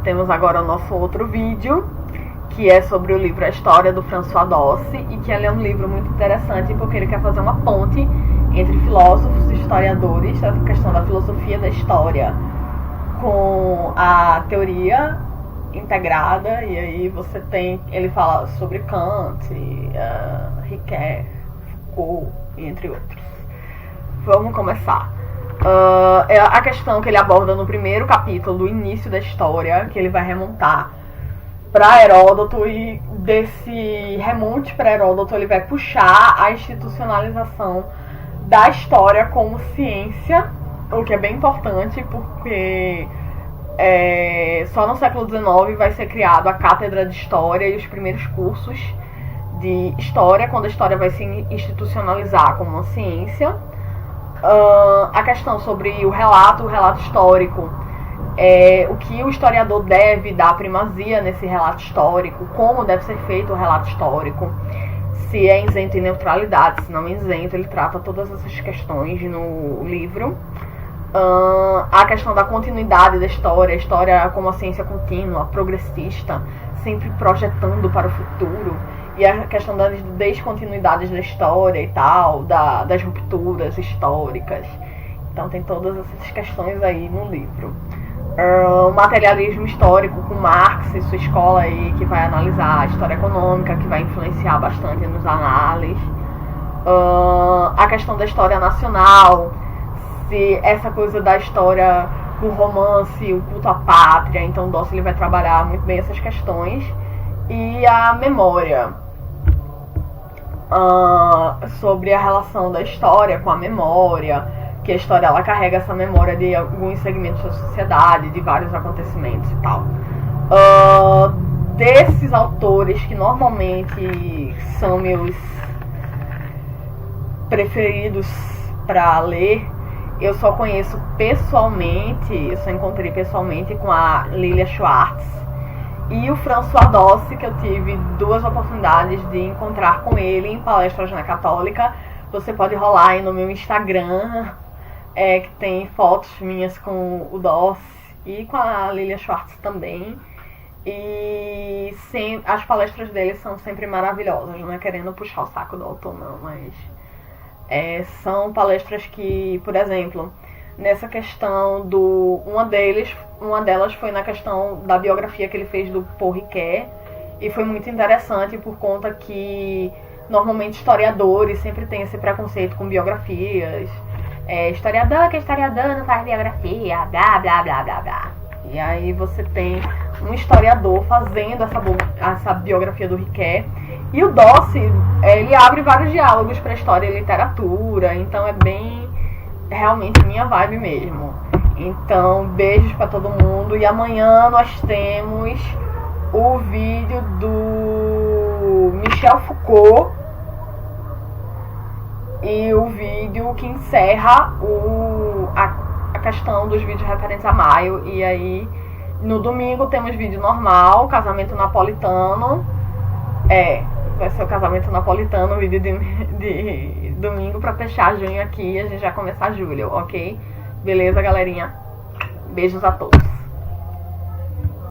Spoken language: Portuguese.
Temos agora o nosso outro vídeo, que é sobre o livro A História do François Dosse, e que ele é um livro muito interessante porque ele quer fazer uma ponte entre filósofos e historiadores, essa questão da filosofia da história com a teoria integrada, e aí você tem, ele fala sobre Kant, Ricoeur, Foucault, entre outros. Vamos começar. A questão que ele aborda no primeiro capítulo, do início da história, que ele vai remontar para Heródoto, e desse remonte para Heródoto ele vai puxar a institucionalização da história como ciência, o que é bem importante porque só no século XIX vai ser criado a cátedra de história e os primeiros cursos de história, quando a história vai se institucionalizar como uma ciência. A questão sobre o relato histórico, o que o historiador deve dar primazia nesse relato histórico, como deve ser feito o relato histórico, se é isento de neutralidade, se não é isento, ele trata todas essas questões no livro. A questão da continuidade da história, a história como a ciência contínua, progressista, sempre projetando para o futuro, e a questão das descontinuidades da história e tal, das rupturas históricas. Então tem todas essas questões aí no livro. O materialismo histórico com Marx e sua escola aí, que vai analisar a história econômica, que vai influenciar bastante nos análises. A questão da história nacional, se essa coisa da história com romance, o culto à pátria. Então Dosse ele vai trabalhar muito bem essas questões. E a memória, sobre a relação da história com a memória, que a história ela carrega essa memória de alguns segmentos da sociedade, de vários acontecimentos e tal. Desses autores que normalmente são meus preferidos para ler, eu só conheço pessoalmente, eu só encontrei pessoalmente com a Lilia Schwartz e o François Dosse, que eu tive duas oportunidades de encontrar com ele em palestras na Católica. Você pode rolar aí no meu Instagram, que tem fotos minhas com o Dosse e com a Lilia Schwartz também. E as palestras dele são sempre maravilhosas, não é querendo puxar o saco do autor não, mas são palestras que, por exemplo, nessa questão uma delas foi na questão da biografia que ele fez do Paul Ricoeur, e foi muito interessante por conta que normalmente historiadores sempre têm esse preconceito com biografias. Historiador que é historiador não faz biografia, blá blá blá blá blá. E aí você tem um historiador fazendo essa biografia do Ricoeur, e o Dosse ele abre vários diálogos para história e literatura, então é bem realmente minha vibe mesmo. Então beijos para todo mundo, e amanhã nós temos o vídeo do Michel Foucault e o vídeo que encerra a questão dos vídeos referentes a maio. E aí no domingo temos vídeo normal, casamento napolitano, vai ser o casamento napolitano, o vídeo de domingo para fechar junho aqui, a gente já começar julho, ok? Beleza, galerinha? Beijos a todos.